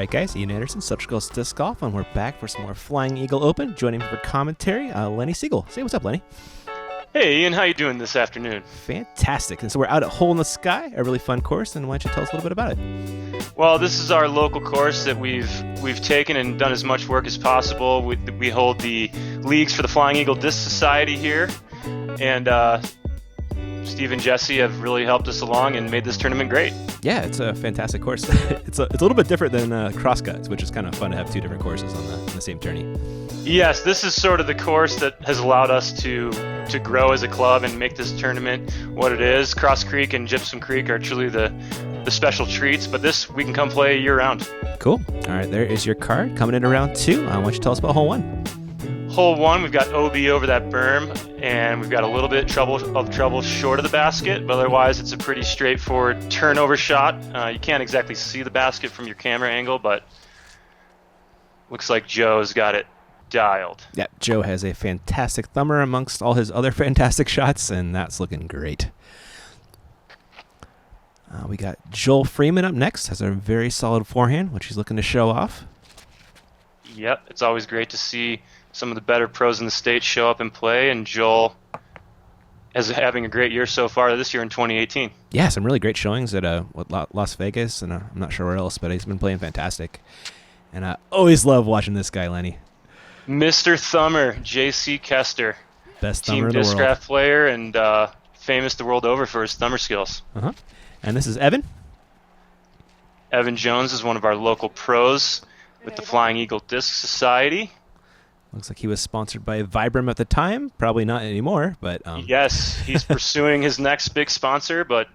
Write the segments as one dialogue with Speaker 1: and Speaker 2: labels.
Speaker 1: Alright guys, Ian Anderson, Such Girls Disc Golf, and we're back for some more Flying Eagle Open. Joining me for commentary, Lenny Siegel. Say what's up, Lenny.
Speaker 2: Hey Ian, how you doing this afternoon?
Speaker 1: Fantastic. And so we're out at Hole in the Sky, a really fun course, and why don't you tell us a little bit about it?
Speaker 2: Well, this is our local course that we've taken and done as much work as possible. We hold the leagues for the Flying Eagle Disc Society here, and Steve and Jesse have really helped us along and made this tournament great.
Speaker 1: Yeah, it's a fantastic course. It's a little bit different than cross cuts, which is kind of fun to have two different courses on the same tourney.
Speaker 2: Yes, this is sort of the course that has allowed us to grow as a club and make this tournament what it is. Cross Creek and Gypsum Creek are truly the special treats, but this we can come play year-round.
Speaker 1: Cool. All right, there is your card. Coming in around 2, why don't you tell us about Hole 1?
Speaker 2: Hole 1, we've got OB over that berm, and we've got a little bit of trouble short of the basket, but otherwise it's a pretty straightforward turnover shot. You can't exactly see the basket from your camera angle, but looks like Joe's got it dialed.
Speaker 1: Yeah, Joe has a fantastic thumber amongst all his other fantastic shots, and that's looking great. We got Joel Freeman up next, has a very solid forehand, which he's looking to show off.
Speaker 2: Yep, it's always great to see some of the better pros in the state show up and play, and Joel is having a great year so far this year in 2018.
Speaker 1: Yeah, some really great showings at Las Vegas, and I'm not sure where else, but he's been playing fantastic. And I always love watching this guy, Lenny.
Speaker 2: Mr. Thumber, J.C. Kester.
Speaker 1: Best thumber in the world.
Speaker 2: Team Discraft player and famous the world over for his thumber skills.
Speaker 1: Uh-huh. And this is Evan.
Speaker 2: Evan Jones is one of our local pros with the Flying Eagle Disc Society.
Speaker 1: Looks like he was sponsored by Vibram at the time. Probably not anymore, but...
Speaker 2: Yes, he's pursuing his next big sponsor, but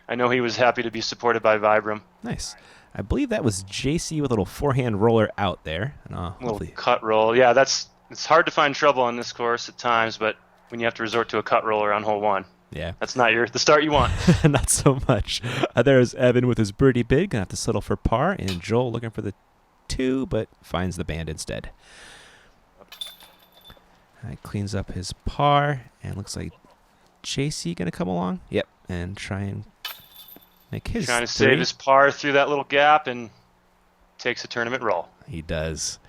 Speaker 2: I know he was happy to be supported by Vibram.
Speaker 1: Nice. I believe that was JC with a little forehand roller out there.
Speaker 2: Little cut roll. Yeah, it's hard to find trouble on this course at times, but when you have to resort to a cut roller on hole 1.
Speaker 1: Yeah.
Speaker 2: That's not the start you want.
Speaker 1: Not so much. There's Evan with his birdie big. Going to have to settle for par, and Joel looking for the 2, but finds the band instead. Cleans up his par, and looks like JC going to come along. Yep, and try and make his
Speaker 2: Trying to
Speaker 1: 3.
Speaker 2: save his par through that little gap and takes a tournament roll.
Speaker 1: He does.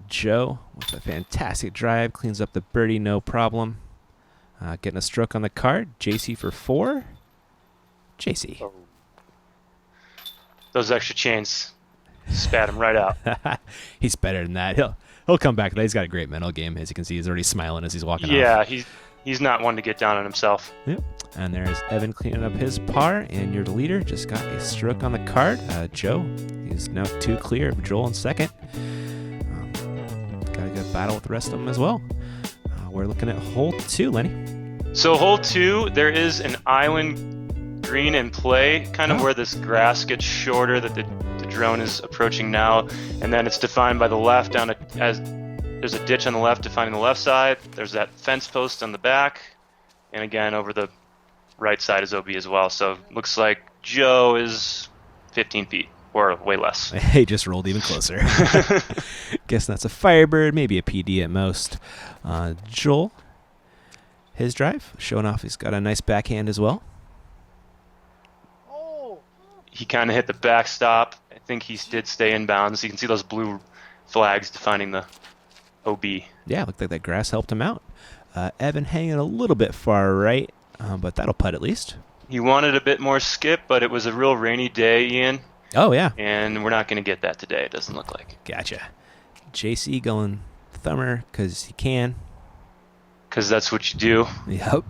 Speaker 1: Joe with a fantastic drive, cleans up the birdie, no problem. Getting a stroke on the card. JC for 4. JC.
Speaker 2: Oh. Those extra chains spat him right out.
Speaker 1: He's better than that. He'll come back. He's got a great mental game. As you can see, he's already smiling as he's walking off.
Speaker 2: Yeah, he's not one to get down on himself.
Speaker 1: Yep. And there's Evan cleaning up his par, and your leader just got a stroke on the card. Joe, he's now 2 clear of Joel in second. Got a good battle with the rest of them as well. We're looking at hole 2, Lenny.
Speaker 2: So hole 2, there is an island green in play, kind of where this grass gets shorter that the drone is approaching now, and then it's defined by the left down as there's a ditch on the left defining the left side. There's that fence post on the back, and again over the right side is OB as well. So looks like Joe is 15 feet or way less.
Speaker 1: He just rolled even closer. Guess that's a Firebird, maybe a PD at most. Joel, his drive, showing off he's got a nice backhand as well.
Speaker 2: He kind of hit the backstop. I think he did stay inbounds. You can see those blue flags defining the OB.
Speaker 1: Yeah, looked like that grass helped him out. Evan hanging a little bit far right, but that'll putt at least.
Speaker 2: He wanted a bit more skip, but it was a real rainy day, Ian.
Speaker 1: Oh, yeah.
Speaker 2: And we're not going to get that today, it doesn't look like.
Speaker 1: Gotcha. JC going thumber because he can.
Speaker 2: Because that's what you do.
Speaker 1: Yep.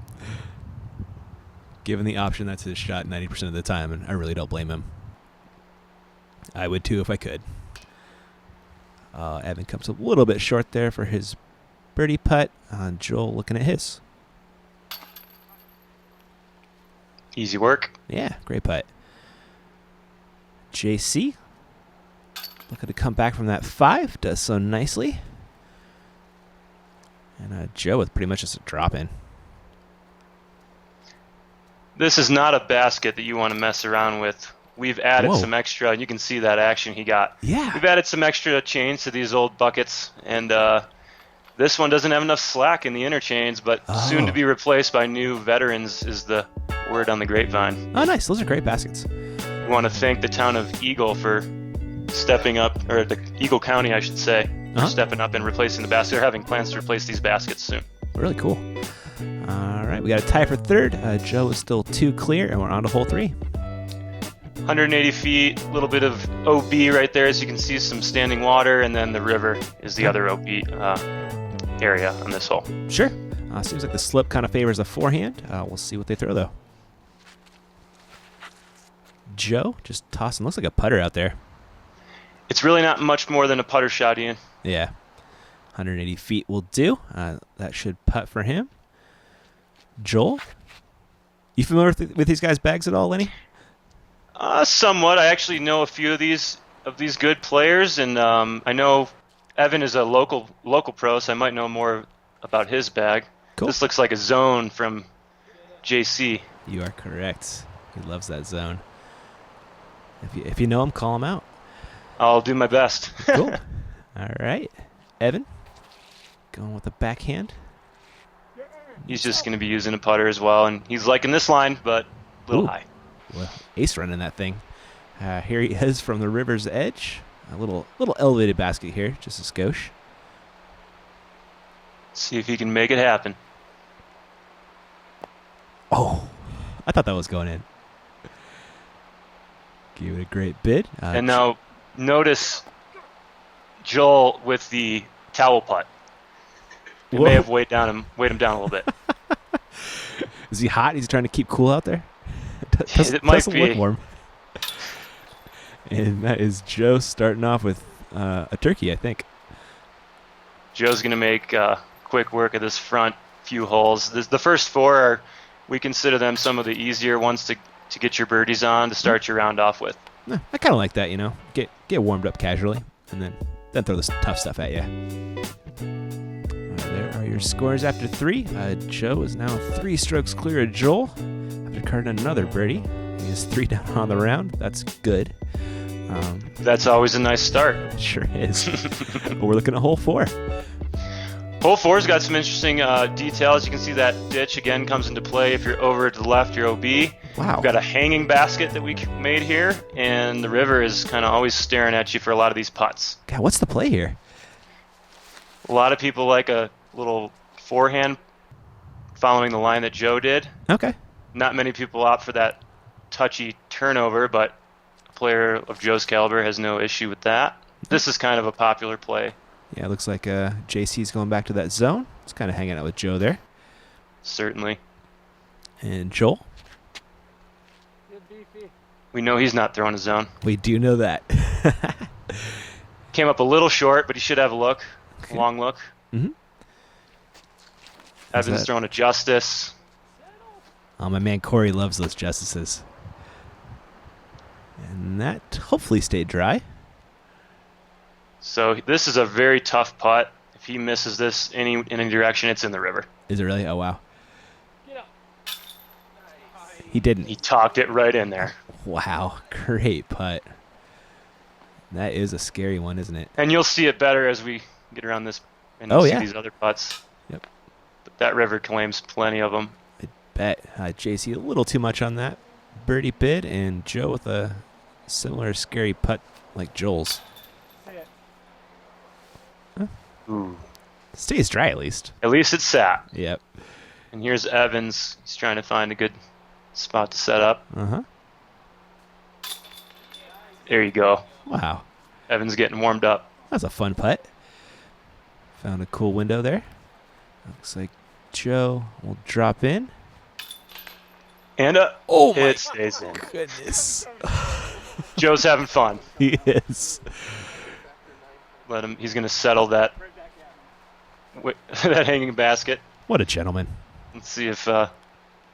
Speaker 1: Given the option, that's his shot 90% of the time, and I really don't blame him. I would too if I could. Evan comes a little bit short there for his birdie putt. Joel looking at his.
Speaker 2: Easy work.
Speaker 1: Yeah, great putt. JC looking to come back from that 5. Does so nicely. And Joe with pretty much just a drop in.
Speaker 2: This is not a basket that you want to mess around with. We've added some extra, and you can see that action he got.
Speaker 1: Yeah.
Speaker 2: We've added some extra chains to these old buckets, and this one doesn't have enough slack in the inner chains, but soon to be replaced by new veterans is the word on the grapevine.
Speaker 1: Oh, nice. Those are great baskets.
Speaker 2: We want to thank the town of Eagle for stepping up, or the Eagle County, I should say, for stepping up and replacing the basket. They're having plans to replace these baskets soon.
Speaker 1: Really cool. All right, we got a tie for third. Joe is still 2 clear, and we're on to hole 3.
Speaker 2: 180 feet, a little bit of OB right there, as you can see, some standing water, and then the river is the other OB area on this hole.
Speaker 1: Sure. Seems like the slip kind of favors a forehand. We'll see what they throw, though. Joe just tossing, looks like a putter out there.
Speaker 2: It's really not much more than a putter shot, Ian.
Speaker 1: Yeah. 180 feet will do. That should putt for him. Joel, you familiar with these guys' bags at all, Lenny?
Speaker 2: Somewhat. I actually know a few of these good players, and I know Evan is a local pro, so I might know more about his bag.
Speaker 1: Cool.
Speaker 2: This looks like a zone from JC.
Speaker 1: You are correct. He loves that zone. If you know him, call him out.
Speaker 2: I'll do my best.
Speaker 1: Cool. All right. Evan, going with a backhand.
Speaker 2: He's just going to be using a putter as well, and he's liking this line, but a little high.
Speaker 1: Well, ace running that thing. Here he is from the river's edge. A little elevated basket here, just a skosh.
Speaker 2: See if he can make it happen.
Speaker 1: Oh, I thought that was going in. Gave it a great bid.
Speaker 2: And now notice Joel with the towel putt. It may have weighed him down a little bit.
Speaker 1: Is he hot? He's trying to keep cool out there?
Speaker 2: It might be.
Speaker 1: Look warm. And that is Joe starting off with a turkey, I think.
Speaker 2: Joe's going to make quick work of this front few holes. The first 4 we consider them some of the easier ones to get your birdies on, to start your round off with.
Speaker 1: I kind of like that, Get warmed up casually, and then throw this tough stuff at you. There are your scores after 3. Joe is now 3 strokes clear of Joel after carding another birdie. He is 3 down on the round. That's good.
Speaker 2: That's always a nice start.
Speaker 1: Sure is. But we're looking at hole 4.
Speaker 2: Hole 4's got some interesting details. You can see that ditch again comes into play. If you're over to the left, you're OB.
Speaker 1: Wow.
Speaker 2: We've got a hanging basket that we made here, and the river is kind of always staring at you for a lot of these putts.
Speaker 1: God, what's the play here?
Speaker 2: A lot of people like a little forehand following the line that Joe did.
Speaker 1: Okay.
Speaker 2: Not many people opt for that touchy turnover, but a player of Joe's caliber has no issue with that. This is kind of a popular play.
Speaker 1: Yeah, it looks like JC's going back to that zone. It's kind of hanging out with Joe there.
Speaker 2: Certainly.
Speaker 1: And Joel?
Speaker 2: We know he's not throwing a zone.
Speaker 1: We do know that.
Speaker 2: Came up a little short, but he should have a look.
Speaker 1: Okay.
Speaker 2: A long look.
Speaker 1: Mm-hmm.
Speaker 2: Evans throwing a justice.
Speaker 1: Oh, my man Corey loves those justices. And that hopefully stayed dry.
Speaker 2: So this is a very tough putt. If he misses this in any direction, it's in the river.
Speaker 1: Is it really? Oh, wow. He didn't.
Speaker 2: He talked it right in there.
Speaker 1: Wow. Great putt. That is a scary one, isn't it?
Speaker 2: And you'll see it better as we get around this and see these other putts.
Speaker 1: Yep.
Speaker 2: But that river claims plenty of them.
Speaker 1: I bet. JC a little too much on that birdie bid, and Joe with a similar scary putt like Joel's. Huh?
Speaker 2: Ooh.
Speaker 1: Stays dry at least.
Speaker 2: At least it sat.
Speaker 1: Yep.
Speaker 2: And here's Evans. He's trying to find a good spot to set up.
Speaker 1: Uh-huh.
Speaker 2: There you go.
Speaker 1: Wow.
Speaker 2: Evans getting warmed up.
Speaker 1: That's a fun putt. Found a cool window there. Looks like Joe will drop in.
Speaker 2: And it stays in.
Speaker 1: Goodness.
Speaker 2: Joe's having fun.
Speaker 1: He is.
Speaker 2: Let him. He's going to settle that hanging basket.
Speaker 1: What a gentleman.
Speaker 2: Let's see if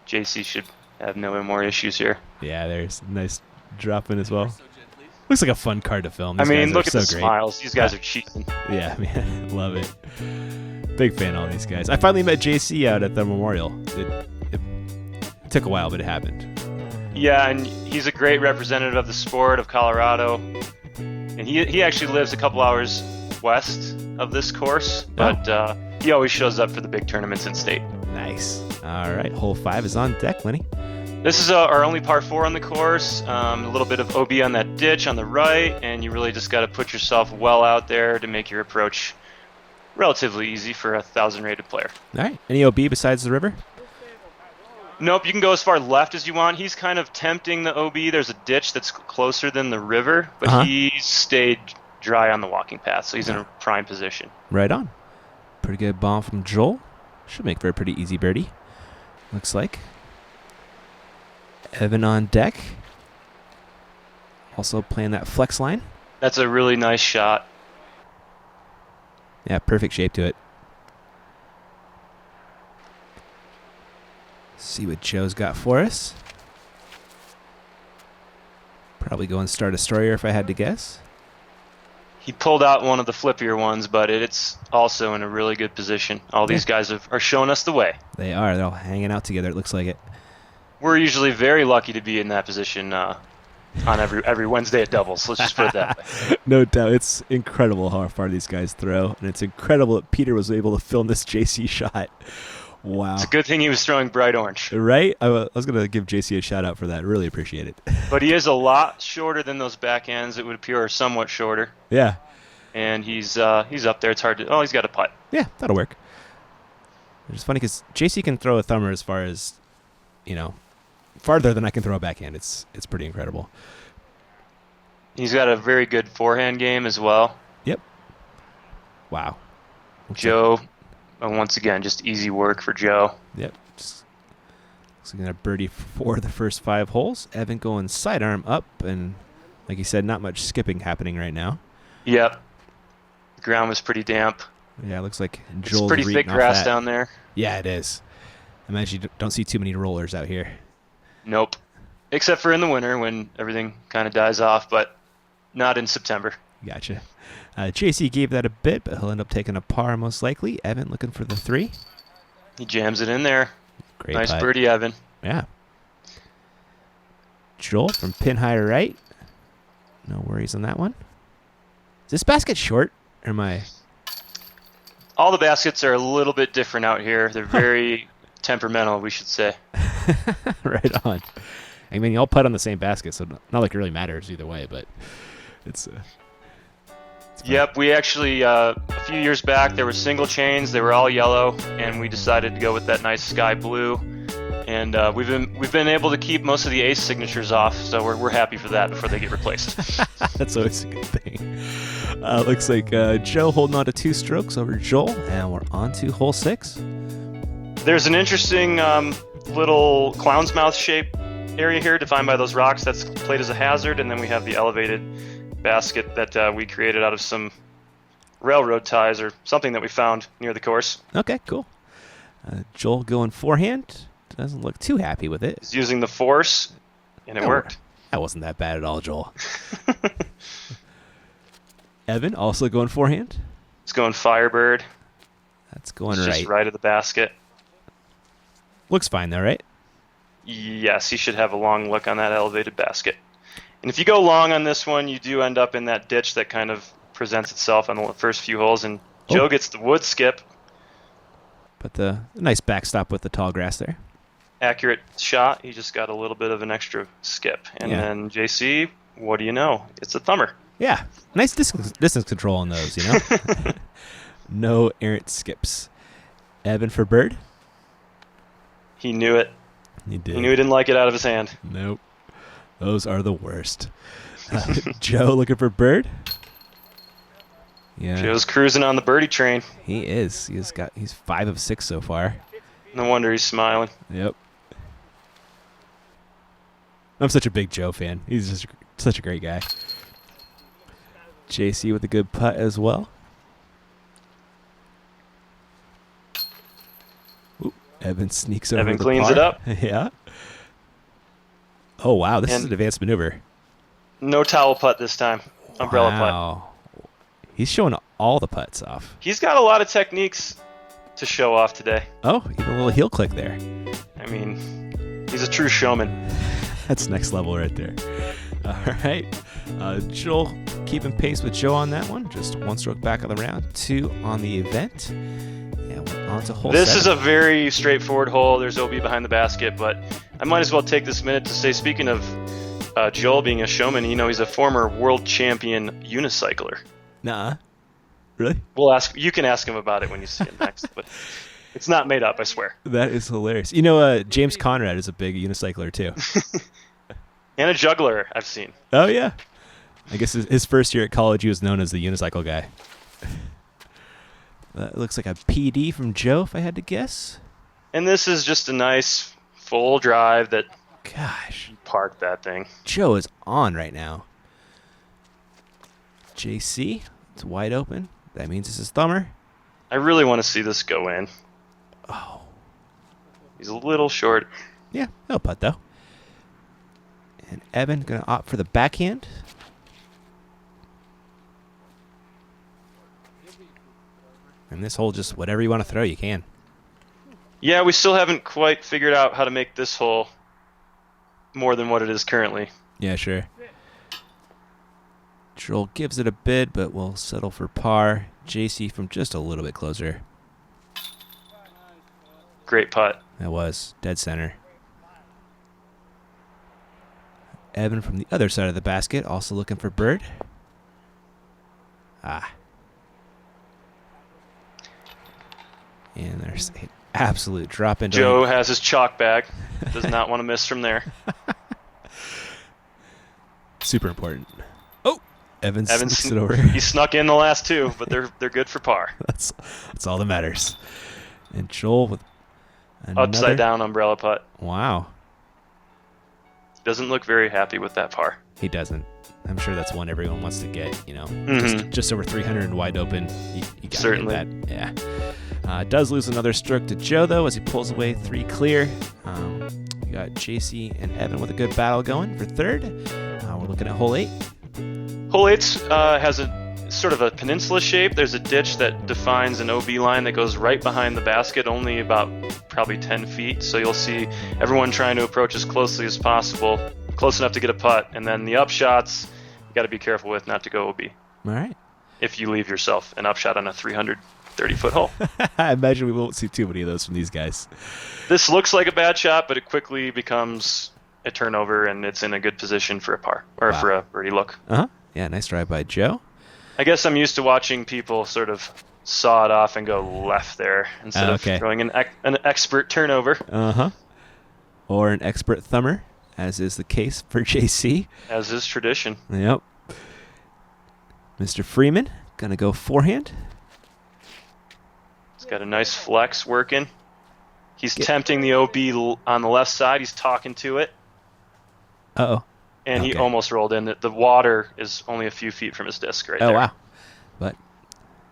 Speaker 2: JC should have no more issues here.
Speaker 1: Yeah, there's a nice drop in as well. Looks like a fun card to film. These
Speaker 2: I mean,
Speaker 1: guys
Speaker 2: look at
Speaker 1: are
Speaker 2: the
Speaker 1: so great.
Speaker 2: smiles. These guys are cheating.
Speaker 1: Yeah, man. Love it. Big fan of all these guys. I finally met JC out at the memorial. It took a while, but it happened.
Speaker 2: Yeah, and he's a great representative of the sport of Colorado. And he actually lives a couple hours west of this course, but he always shows up for the big tournaments in state.
Speaker 1: Nice. All right, hole 5 is on deck, Lenny.
Speaker 2: This is our only par 4 on the course. A little bit of OB on that ditch on the right, and you really just got to put yourself well out there to make your approach relatively easy for a 1,000 rated player.
Speaker 1: All right. Any OB besides the river?
Speaker 2: Nope, you can go as far left as you want. He's kind of tempting the OB. There's a ditch that's closer than the river, but he stayed dry on the walking path, so he's in a prime position.
Speaker 1: Right on. Pretty good bomb from Joel. Should make for a pretty easy birdie. Looks like. Evan on deck. Also playing that flex line.
Speaker 2: That's a really nice shot.
Speaker 1: Yeah, perfect shape to it. See what Joe's got for us. Probably go and start a Destroyer if I had to guess.
Speaker 2: He pulled out one of the flippier ones, but it's also in a really good position. All these guys are showing us the way.
Speaker 1: They are. They're all hanging out together, it looks like it.
Speaker 2: We're usually very lucky to be in that position on every Wednesday at doubles. Let's just put it that way.
Speaker 1: No doubt. It's incredible how far these guys throw, and it's incredible that Peter was able to film this JC shot. Wow.
Speaker 2: It's a good thing he was throwing bright orange.
Speaker 1: Right? I was going to give JC a shout out for that. Really appreciate it.
Speaker 2: But he is a lot shorter than those backhands. It would appear are somewhat shorter.
Speaker 1: Yeah.
Speaker 2: And he's up there. It's hard to... Oh, he's got a putt.
Speaker 1: Yeah, that'll work. It's funny because JC can throw a thumber as far as, farther than I can throw a backhand. It's pretty incredible.
Speaker 2: He's got a very good forehand game as well.
Speaker 1: Yep. Wow.
Speaker 2: Joe, once again, just easy work for Joe.
Speaker 1: Yep. Just looks like a birdie for the first 5 holes. Evan going sidearm up, and like you said, not much skipping happening right now.
Speaker 2: Yep. The ground was pretty damp.
Speaker 1: Yeah, it looks like Joel's
Speaker 2: It's pretty thick grass down there.
Speaker 1: Yeah, it is. I imagine you don't see too many rollers out here.
Speaker 2: Nope. Except for in the winter when everything kind of dies off, but not in September.
Speaker 1: Gotcha. JC gave that a bit, but he'll end up taking a par most likely. Evan looking for the 3.
Speaker 2: He jams it in there.
Speaker 1: Great
Speaker 2: nice
Speaker 1: putt.
Speaker 2: birdie, Evan.
Speaker 1: Yeah. Joel from pin high right. No worries on that one. Is this basket short? Or am I...
Speaker 2: All the baskets are a little bit different out here. They're very temperamental, we should say.
Speaker 1: Right on. I mean, you all putt on the same basket, so not like it really matters either way, but it's
Speaker 2: Yep, we actually, a few years back, there were single chains. They were all yellow, and we decided to go with that nice sky blue. And we've been able to keep most of the ace signatures off, so we're happy for that before they get replaced.
Speaker 1: That's always a good thing. Looks like Joe holding on to 2 strokes over Joel, and we're on to hole 6.
Speaker 2: There's an interesting little clown's mouth shape area here defined by those rocks that's played as a hazard, and then we have the elevated basket that we created out of some railroad ties or something that we found near the course.
Speaker 1: Okay, cool. Joel going forehand. Doesn't look too happy with it.
Speaker 2: He's using the force, and it worked.
Speaker 1: That wasn't that bad at all, Joel. Evan also going forehand.
Speaker 2: He's going Firebird.
Speaker 1: That's going
Speaker 2: It's
Speaker 1: right.
Speaker 2: just right of the basket.
Speaker 1: Looks fine though, right?
Speaker 2: Yes, he should have a long look on that elevated basket. And if you go long on this one, you do end up in that ditch that kind of presents itself on the first few holes, and Joe gets the wood skip.
Speaker 1: But the nice backstop with the tall grass there.
Speaker 2: Accurate shot. He just got a little bit of an extra skip. And then JC, what do you know? It's a thumber.
Speaker 1: Yeah, nice distance control on those, No errant skips. Evan for bird.
Speaker 2: He knew it.
Speaker 1: He did.
Speaker 2: He knew he didn't like it out of his hand.
Speaker 1: Nope. Those are the worst. Joe looking for bird. Yeah.
Speaker 2: Joe's cruising on the birdie train.
Speaker 1: He is. He's 5 of 6 so far.
Speaker 2: No wonder he's smiling.
Speaker 1: Yep. I'm such a big Joe fan. He's just such a great guy. JC with a good putt as well. Ooh, Evan sneaks over.
Speaker 2: Evan
Speaker 1: the
Speaker 2: cleans
Speaker 1: par.
Speaker 2: it up.
Speaker 1: Yeah. Oh wow, this is an advanced maneuver.
Speaker 2: No towel putt this time. Umbrella
Speaker 1: putt. He's showing all the putts off.
Speaker 2: He's got a lot of techniques to show off today.
Speaker 1: Oh, even a little heel click there.
Speaker 2: I mean, he's a true showman.
Speaker 1: That's next level right there. All right. Joel keeping pace with Joe on that one. Just 1 stroke back of the round, 2 on the event. Yeah, we're on to hole
Speaker 2: This
Speaker 1: 7.
Speaker 2: is a very straightforward hole. There's OB behind the basket, but I might as well take this minute to say, speaking of Joel being a showman, he's a former world champion unicycler.
Speaker 1: Nuh-uh. Really?
Speaker 2: You can ask him about it when you see him next, but it's not made up, I swear.
Speaker 1: That is hilarious. James Conrad is a big unicycler too.
Speaker 2: And a juggler, I've seen.
Speaker 1: Oh, yeah. I guess his first year at college, he was known as the unicycle guy. That looks like a PD from Joe, if I had to guess.
Speaker 2: And this is just a nice full drive that
Speaker 1: Gosh.
Speaker 2: parked that thing.
Speaker 1: Joe is on right now. JC, it's wide open. That means this is thumber.
Speaker 2: I really want to see this go in.
Speaker 1: Oh.
Speaker 2: He's a little short.
Speaker 1: Yeah, he'll putt, though. And Evan going to opt for the backhand. And this hole, just whatever you want to throw, you can.
Speaker 2: Yeah, we still haven't quite figured out how to make this hole more than what it is currently.
Speaker 1: Yeah, sure. Joel gives it a bid, but will settle for par. JC from just a little bit closer.
Speaker 2: Great putt.
Speaker 1: That was dead center. Evan from the other side of the basket, also looking for bird. Ah. And there's an absolute drop into
Speaker 2: Joe has his chalk bag. Does not want to miss from there.
Speaker 1: Super important. Oh, Evan sneaks it over.
Speaker 2: He snuck in the last two, but they're good for par.
Speaker 1: That's all that matters. And Joel with another
Speaker 2: Upside down umbrella putt.
Speaker 1: Wow.
Speaker 2: Doesn't look very happy with that par.
Speaker 1: He doesn't. I'm sure that's one everyone wants to get,
Speaker 2: Mhm.
Speaker 1: just over 300 and wide open. You got to
Speaker 2: Certainly.
Speaker 1: get that. Yeah. Does lose another stroke to Joe, though, as he pulls away 3 clear. We got JC and Evan with a good battle going for third. We're looking at hole 8.
Speaker 2: Hole 8 has a sort of a peninsula shape. There's a ditch that defines an OB line that goes right behind the basket, only about probably 10 feet. So you'll see everyone trying to approach as closely as possible, close enough to get a putt. And then the upshots, you got to be careful with not to go OB.
Speaker 1: All right.
Speaker 2: If you leave yourself an upshot on a 330-foot hole.
Speaker 1: I imagine we won't see too many of those from these guys.
Speaker 2: This looks like a bad shot, but it quickly becomes a turnover, and it's in a good position for a par, or for a birdie look.
Speaker 1: Uh-huh. Yeah, nice drive by Joe.
Speaker 2: I guess I'm used to watching people sort of saw it off and go left there instead of throwing an expert turnover.
Speaker 1: Uh-huh. Or an expert thumber, as is the case for JC.
Speaker 2: As is tradition.
Speaker 1: Yep. Mr. Freeman, going to go forehand.
Speaker 2: He's got a nice flex working. He's tempting the OB on the left side. He's talking to it.
Speaker 1: Uh-oh.
Speaker 2: And he almost rolled in. The water is only a few feet from his disc right there.
Speaker 1: Oh, wow. But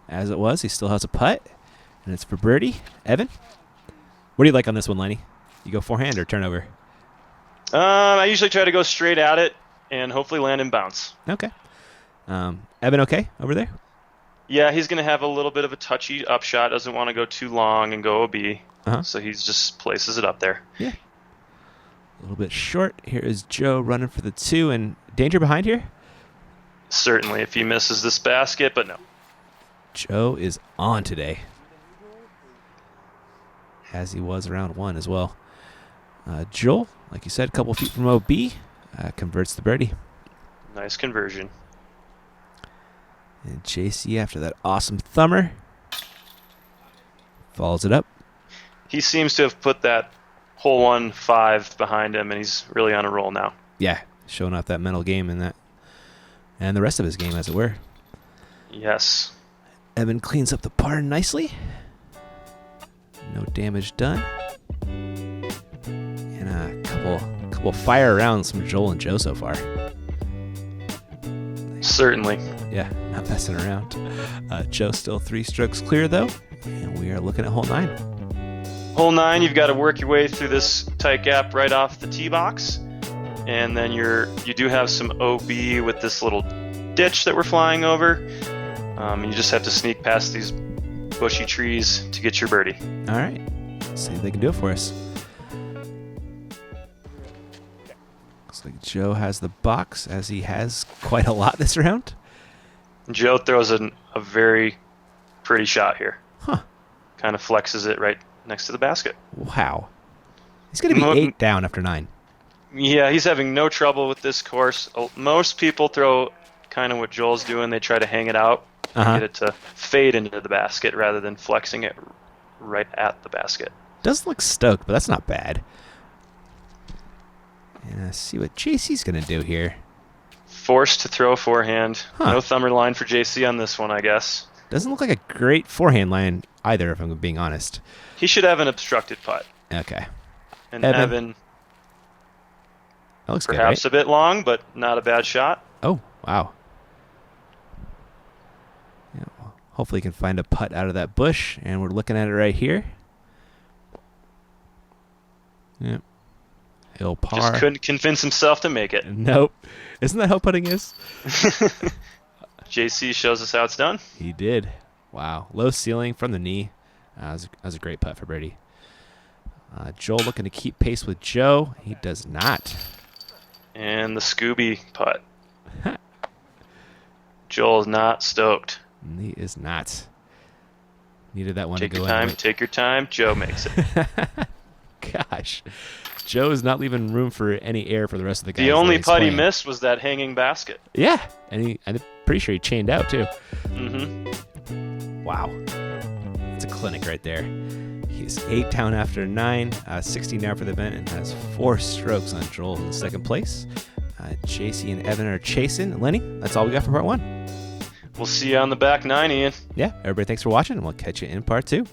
Speaker 1: as it was, he still has a putt, and it's for birdie. Evan, what do you like on this one, Lenny? You go forehand or turnover?
Speaker 2: I usually try to go straight at it and hopefully land and bounce.
Speaker 1: Okay. Evan okay over there?
Speaker 2: Yeah, he's going to have a little bit of a touchy upshot. Doesn't want to go too long and go OB.
Speaker 1: Uh-huh.
Speaker 2: So he just places it up there.
Speaker 1: Yeah. A little bit short. Here is Joe running for the 2, and danger behind here?
Speaker 2: Certainly if he misses this basket, but no.
Speaker 1: Joe is on today. As he was around 1 as well. Joel, like you said, a couple feet from OB, converts the birdie.
Speaker 2: Nice conversion.
Speaker 1: And JC, after that awesome thumber, follows it up.
Speaker 2: He seems to have put that hole 1-5 behind him, and he's really on a roll now.
Speaker 1: Yeah, showing off that mental game and the rest of his game, as it were.
Speaker 2: Yes.
Speaker 1: Evan cleans up the par nicely. No damage done. And a couple fire rounds from Joel and Joe so far.
Speaker 2: Certainly.
Speaker 1: Yeah, not messing around. Joe still 3 strokes clear, though, and we are looking at hole 9.
Speaker 2: Hole 9, you've got to work your way through this tight gap right off the tee box, and then you do have some OB with this little ditch that we're flying over. You just have to sneak past these bushy trees to get your birdie.
Speaker 1: All right, let's see if they can do it for us. Looks like Joe has the box, as he has quite a lot this round.
Speaker 2: Joe throws a very pretty shot here.
Speaker 1: Huh.
Speaker 2: kind of flexes it right next to the basket.
Speaker 1: Wow. He's going to be 8 down after 9.
Speaker 2: Yeah, he's having no trouble with this course. Most people throw kind of what Joel's doing. They try to hang it out and get it to fade into the basket rather than flexing it right at the basket.
Speaker 1: Does look stoked, but that's not bad. And let's see what JC's going to do here.
Speaker 2: Forced to throw forehand. No thumber line for JC on this one, I guess.
Speaker 1: Doesn't look like a great forehand line either, if I'm being honest.
Speaker 2: He should have an obstructed putt.
Speaker 1: Okay.
Speaker 2: And Evan
Speaker 1: that looks
Speaker 2: perhaps
Speaker 1: good, right?
Speaker 2: a bit long, but not a bad shot.
Speaker 1: Oh, wow. Yeah, well, hopefully he can find a putt out of that bush, and we're looking at it right here. Yep. He'll par.
Speaker 2: Just couldn't convince himself to make it.
Speaker 1: Nope. Isn't that how putting is?
Speaker 2: JC shows us how it's done.
Speaker 1: He did. Wow. Low ceiling from the knee. That was a great putt for Brady. Joel looking to keep pace with Joe. He does not.
Speaker 2: And the Scooby putt. Joel is not stoked.
Speaker 1: He is not. Needed that one
Speaker 2: Take
Speaker 1: to go
Speaker 2: your time.
Speaker 1: anyway.
Speaker 2: Take your time. Joe makes it.
Speaker 1: Gosh. Joe is not leaving room for any air for the rest of the guys.
Speaker 2: The only putt he missed was that hanging basket.
Speaker 1: Yeah. And I'm pretty sure he chained out, too.
Speaker 2: Mm-hmm.
Speaker 1: Wow. It's a clinic right there. He's 8 down after 9, 60 now for the event, and has 4 strokes on Joel in second place. JC and Evan are chasing. Lenny, that's all we got for part 1.
Speaker 2: We'll see you on the back 9, Ian.
Speaker 1: Yeah, everybody, thanks for watching, and we'll catch you in part 2.